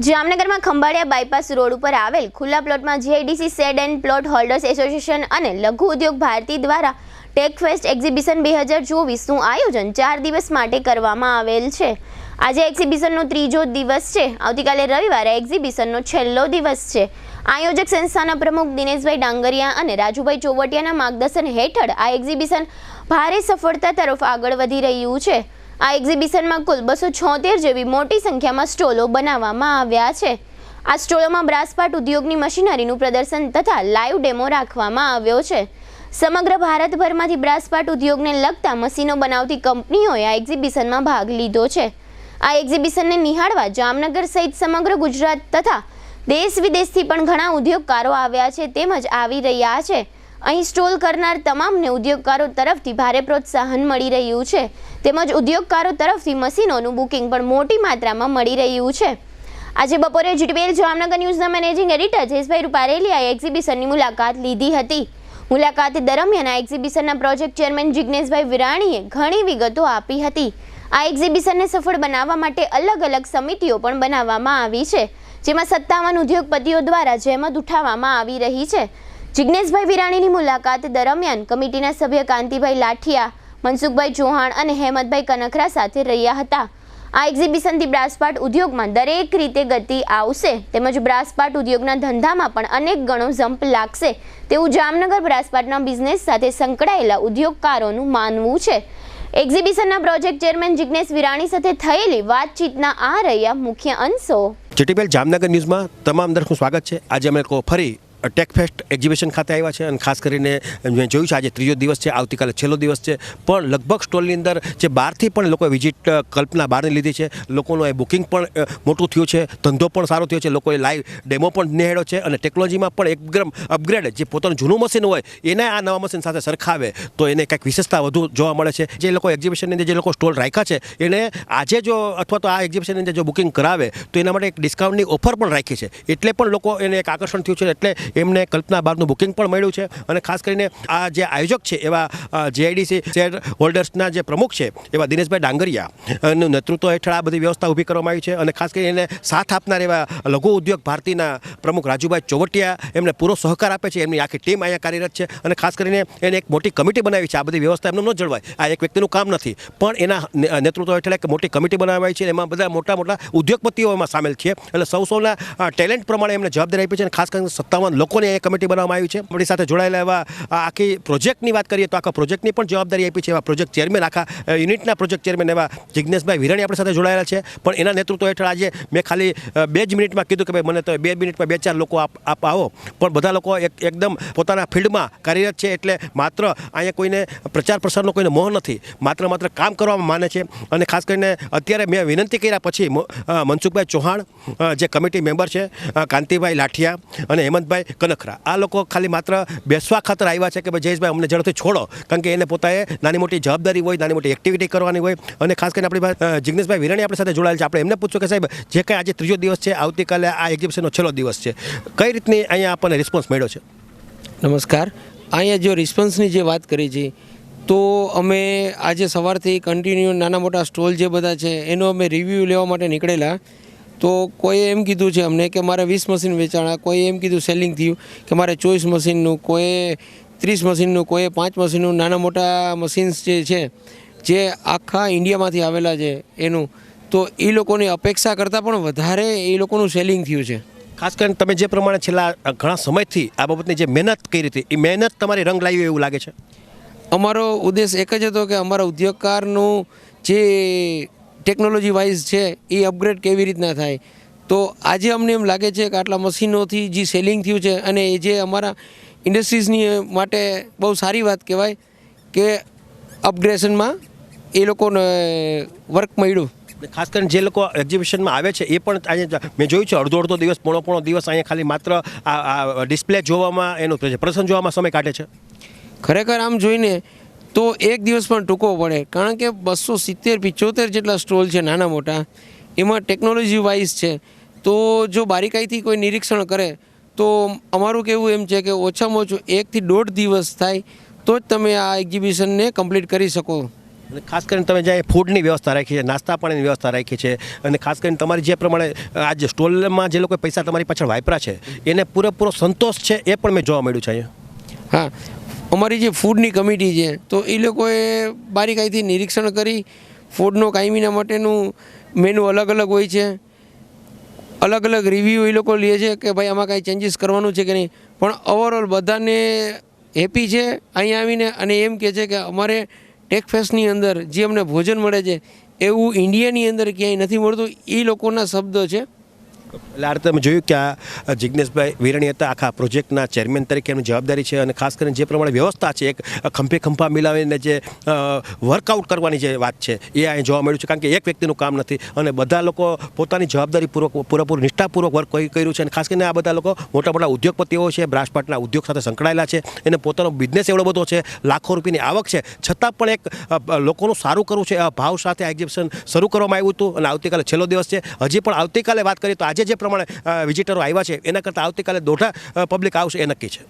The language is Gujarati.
જામનગરમાં ખંભાળિયા બાયપાસ રોડ ઉપર આવેલ ખુલ્લા પ્લોટમાં GIDC shed and plot holders association અને લઘુ ઉદ્યોગ ભારતી દ્વારા ટેક ફેસ્ટ એક્ઝિબિશન 2024નું આયોજન 4 દિવસ માટે કરવામાં આવેલ છે। આજે એક્ઝિબિશનનો ત્રીજો દિવસ છે। આવતીકાલે રવિવારે એક્ઝિબિશનનો છેલ્લો દિવસ છે। આયોજક સંસ્થાના પ્રમુખ દિનેશભાઈ ડાંગરિયા અને રાજુભાઈ ચોવટિયાના માર્ગદર્શન હેઠળ આ એક્ઝિબિશન ભારે સફળતા તરફ આગળ વધી રહ્યું છે। આ એક્ઝિબિશનમાં કુલ 276 જેવી મોટી સંખ્યામાં સ્ટોલો બનાવવામાં આવ્યા છે। આ સ્ટોલોમાં બ્રાસપાટ ઉદ્યોગની મશીનરીનું પ્રદર્શન તથા લાઈવ ડેમો રાખવામાં આવ્યો છે। સમગ્ર ભારતભરમાંથી બ્રાસપાટ ઉદ્યોગને લગતા મશીનો બનાવતી કંપનીઓએ આ એક્ઝિબિશનમાં ભાગ લીધો છે। આ એક્ઝિબિશનને નિહાળવા જામનગર સહિત સમગ્ર ગુજરાત તથા દેશ વિદેશથી પણ ઘણા ઉદ્યોગકારો આવ્યા છે તેમજ આવી રહ્યા છે। અહીં સ્ટોલ કરનાર તમામને ઉદ્યોગકારો તરફથી ભારે પ્રોત્સાહન મળી રહ્યું છે તેમજ ઉદ્યોગકારો તરફથી મશીનોનું બુકિંગ પણ મોટી માત્રામાં મળી રહ્યું છે। આજે બપોરે જીટીવીએલ જામનગર ન્યૂઝના મેનેજિંગ એડિટર જયેશભાઈ રૂપારેલિયાએ એક્ઝિબિશનની મુલાકાત લીધી હતી। મુલાકાત દરમિયાન આ એક્ઝિબિશનના પ્રોજેક્ટ ચેરમેન જિગ્નેશભાઈ વિરાણીએ ઘણી વિગતો આપી હતી। આ એક્ઝિબિશનને સફળ બનાવવા માટે અલગ અલગ સમિતિઓ પણ બનાવવામાં આવી છે જેમાં 57 ઉદ્યોગપતિઓ દ્વારા જહેમત ઉઠાવવામાં આવી રહી છે। જિગ્નેશભાઈ વિરાણીની મુલાકાત દરમિયાન કમિટીના સભ્ય કાંતિભાઈ લાઠિયા, મનસુખભાઈ ચૌહાણ અને હેમંતભાઈ કનખરા સાથે રહ્યા હતા। આ એક્ઝિબિશનથી બ્રાસપાટ ઉદ્યોગમાં દરેક રીતે ગતિ આવશે તેમજ બ્રાસપાટ ઉદ્યોગના ધંધામાં પણ અનેક ગણો જમ્પ લાગશે તેવું જામનગર બ્રાસપાટના બિઝનેસ સાથે સંકળાયેલા ઉદ્યોગકારોનું માનવું છે। એક્ઝિબિશનના પ્રોજેક્ટ ચેરમેન જિગ્નેશ વિરાણી સાથે થયેલી વાતચીતના આ રહ્યા મુખ્ય અંશો। જીટીવીએલ જામનગર ન્યૂઝમાં તમામ દર્શકોનું સ્વાગત છે। આજે અમે લોકો ફરી ટેક ફેસ્ટ એક્ઝિબિશન ખાતે આવ્યા છે અને ખાસ કરીને મેં જોયું છે આજે ત્રીજો દિવસ છે, આવતીકાલે છેલ્લો દિવસ છે, પણ લગભગ સ્ટોલની અંદર જે બહારથી પણ લોકોએ વિઝિટ કલ્પના બહારની લીધી છે, લોકોનું એ બુકિંગ પણ મોટું થયું છે, ધંધો પણ સારો થયો છે, લોકોએ લાઈવ ડેમો પણ નિહાળ્યો છે અને ટેકનોલોજીમાં પણ એકદમ અપગ્રેડ જે પોતાનું જૂનું મશીન હોય એને આ નવા મશીન સાથે સરખાવે તો એને કંઈક વિશેષતા વધુ જોવા મળે છે। જે લોકો એક્ઝિબિશનની અંદર જે લોકો સ્ટોલ રાખ્યા છે એને આજે જો અથવા તો આ એક્ઝિબિશનની અંદર જો બુકિંગ કરાવે તો એના માટે એક ડિસ્કાઉન્ટની ઓફર પણ રાખી છે એટલે પણ લોકો એને એક આકર્ષણ થયું છે એટલે એમને કલ્પના બહારનું બુકિંગ પણ મળ્યું છે। અને ખાસ કરીને આ જે આયોજક છે એવા જીઆઈડીસી શેર હોલ્ડર્સના જે પ્રમુખ છે એવા દિનેશભાઈ ડાંગરિયાનું નેતૃત્વ હેઠળ આ બધી વ્યવસ્થા ઊભી કરવામાં આવી છે અને ખાસ કરીને એને સાથ આપનાર એવા લઘુ ઉદ્યોગ ભારતીના પ્રમુખ રાજુભાઈ ચોવટિયા એમને પૂરો સહકાર આપે છે। એમની આખી ટીમ અહીંયા કાર્યરત છે અને ખાસ કરીને એને એક મોટી કમિટી બનાવી છે। આ બધી વ્યવસ્થા એમને ન જળવાય, આ એક વ્યક્તિનું કામ નથી પણ એના નેતૃત્વ હેઠળ એક મોટી કમિટી બનાવાઈ છે। એમાં બધા મોટા મોટા ઉદ્યોગપતિઓ એમાં સામેલ છે એટલે સૌના ટેલેન્ટ પ્રમાણે એમને જવાબદારી આપી છે અને ખાસ કરીને 57 લોકોને કમિટી બનાવવામાં આવી છે। આપણી સાથે જોડાયેલા એવા આખી પ્રોજેક્ટની વાત કરીએ તો આખા પ્રોજેક્ટની પણ જવાબદારી આપી છે એવા પ્રોજેક્ટ ચેરમેન, આખા યુનિટના પ્રોજેક્ટ ચેરમેન એવા જિગ્નેશભાઈ વિરાણી આપણી સાથે જોડાયેલા છે। પણ એના નેતૃત્વ હેઠળ આજે મેં ખાલી 2 જ મિનિટમાં કીધું કે ભાઈ મને તો 2 મિનિટમાં 2-4 લોકો આવો પણ બધા લોકો એકદમ પોતાના ફિલ્ડમાં કાર્યરત છે એટલે માત્ર અહીંયા કોઈને પ્રચાર પ્રસારનો કોઈને મોહ નથી, માત્ર કામ કરવામાં માને છે। અને ખાસ કરીને અત્યારે મેં વિનંતી કર્યા પછી મનસુખભાઈ ચૌહાણ જે કમિટી મેમ્બર છે, કાંતિભાઈ લાઠિયા અને હેમંતભાઈ કનખરા આ લોકો ખાલી માત્ર બેસવા ખાતર આવ્યા છે કે ભાઈ જયેશભાઈ અમને ઝડપથી છોડો કારણ કે એને પોતાએ નાની મોટી જવાબદારી હોય, નાની મોટી એક્ટિવિટી કરવાની હોય। અને ખાસ કરીને આપણી પાસે જિગ્નેશભાઈ વિરાણી આપણી સાથે જોડાયેલ છે। આપણે એમને પૂછ્યું કે સાહેબ જે કંઈ આજે ત્રીજો દિવસ છે, આવતીકાલે આ એક્ઝિબિશનનો છેલ્લો દિવસ છે, કઈ રીતની અહીંયા આપણને રિસ્પોન્સ મળ્યો છે? નમસ્કાર। અહીંયા જો રિસ્પોન્સની જે વાત કરી છે તો અમે આજે સવારથી કન્ટિન્યુ નાના મોટા સ્ટોલ જે બધા છે એનો અમે રિવ્યૂ લેવા માટે નીકળેલા તો કોઈએ એમ કીધું છે અમને કે મારે 20 મશીન વેચાણા, કોઈએ એમ કીધું સેલિંગ થયું કે મારે 24 મશીનનું, કોઈએ 30 મશીનનું, કોઈએ 5 મશીનનું, નાના મોટા મશીન્સ જે છે જે આખા ઇન્ડિયામાંથી આવેલા છે એનું તો એ લોકોની અપેક્ષા કરતાં પણ વધારે એ લોકોનું સેલિંગ થયું છે। ખાસ કરીને તમે જે પ્રમાણે છેલ્લા ઘણા સમયથી આ બાબતની જે મહેનત કરી હતી એ મહેનત તમારી રંગ લાવી એવું લાગે છે? અમારો ઉદ્દેશ એક જ હતો કે અમારા ઉદ્યોગકારનું જે ટેકનોલોજી વાઇઝ છે એ અપગ્રેડ કેવી રીતના થાય તો આજે અમને એમ લાગે છે કે આટલા મશીનોથી જે સેલિંગ થયું છે અને એ જે અમારા ઇન્ડસ્ટ્રીઝની માટે બહુ સારી વાત કહેવાય કે અપગ્રેડેશનમાં એ લોકોને વર્ક મળ્યું। ખાસ કરીને જે લોકો એક્ઝિબિશનમાં આવે છે એ પણ અહીંયા મેં જોયું છે અડધો દિવસ પોણો દિવસ અહીંયા ખાલી માત્ર આ ડિસ્પ્લે જોવામાં એનું પ્રદર્શન જોવામાં સમય કાઢે છે। ખરેખર આમ જોઈને તો એક દિવસ પણ ટૂંકો પડે કારણ કે 270-75 જેટલા સ્ટોલ છે નાના મોટા, એમાં ટેકનોલોજી વાઇઝ છે તો જો બારીકાઈથી કોઈ નિરીક્ષણ કરે તો અમારું કહેવું એમ છે કે ઓછામાં ઓછું 1 થી 1.5 દિવસ થાય તો જ તમે આ એક્ઝિબિશનને કમ્પ્લીટ કરી શકો। અને ખાસ કરીને તમે જ્યાં ફૂડની વ્યવસ્થા રાખી છે, નાસ્તા પાણીની વ્યવસ્થા રાખી છે, અને ખાસ કરીને તમારી જે પ્રમાણે આ જે સ્ટોલમાં જે લોકો પૈસા તમારી પાછળ વાપરા છે એને પૂરેપૂરો સંતોષ છે એ પણ મેં જોવા મળ્યું છે અહીંયા. હા, અમારી જે ફૂડની કમિટી છે તો એ લોકોએ બારીકાઈથી નિરીક્ષણ કરી ફૂડનો કાયમીના માટેનું મેનુ અલગ અલગ હોય છે, અલગ અલગ રિવ્યૂ એ લોકો લે છે કે ભાઈ આમાં કાંઈ ચેન્જીસ કરવાનું છે કે નહીં, પણ ઓવરઓલ બધાને હેપી છે અહીંયા આવીને, અને એમ કહે છે કે અમારે ટેકફેસ્ટની અંદર જે અમને ભોજન મળે છે એવું ઇન્ડિયાની અંદર ક્યાંય નથી મળતું, એ લોકોના શબ્દ છે. એટલે આ રીતે તમે જોયું કે આ જિજ્ઞેશભાઈ વિરણી હતા, આખા પ્રોજેક્ટના ચેરમેન તરીકે એમની જવાબદારી છે, અને ખાસ કરીને જે પ્રમાણે વ્યવસ્થા છે, એક ખંભે ખંભા મિલાવીને જે વર્કઆઉટ કરવાની જે વાત છે એ અહીં જોવા મળ્યું છે. કારણ કે એક વ્યક્તિનું કામ નથી અને બધા લોકો પોતાની જવાબદારી પૂરેપૂરું નિષ્ઠાપૂર્વક વર્ક કર્યું છે. અને ખાસ કરીને આ બધા લોકો મોટા મોટા ઉદ્યોગપતિઓ છે, બ્રાસપાટના ઉદ્યોગ સાથે સંકળાયેલા છે, એને પોતાનો બિઝનેસ એવડો બધો છે, લાખો રૂપિયાની આવક છે, છતાં પણ એક લોકોનું સારું કરવું છે આ ભાવ સાથે આ એક્ઝિબિશન શરૂ કરવામાં આવ્યું હતું. અને આવતીકાલે છેલ્લો દિવસ છે. હજી પણ આવતીકાલે વાત કરીએ તો આજે જે પ્રમાણે વિઝિટરો આવ્યા છે એના કરતાં આવતીકાલે દોઢા પબ્લિક આવશે એ નક્કી છે.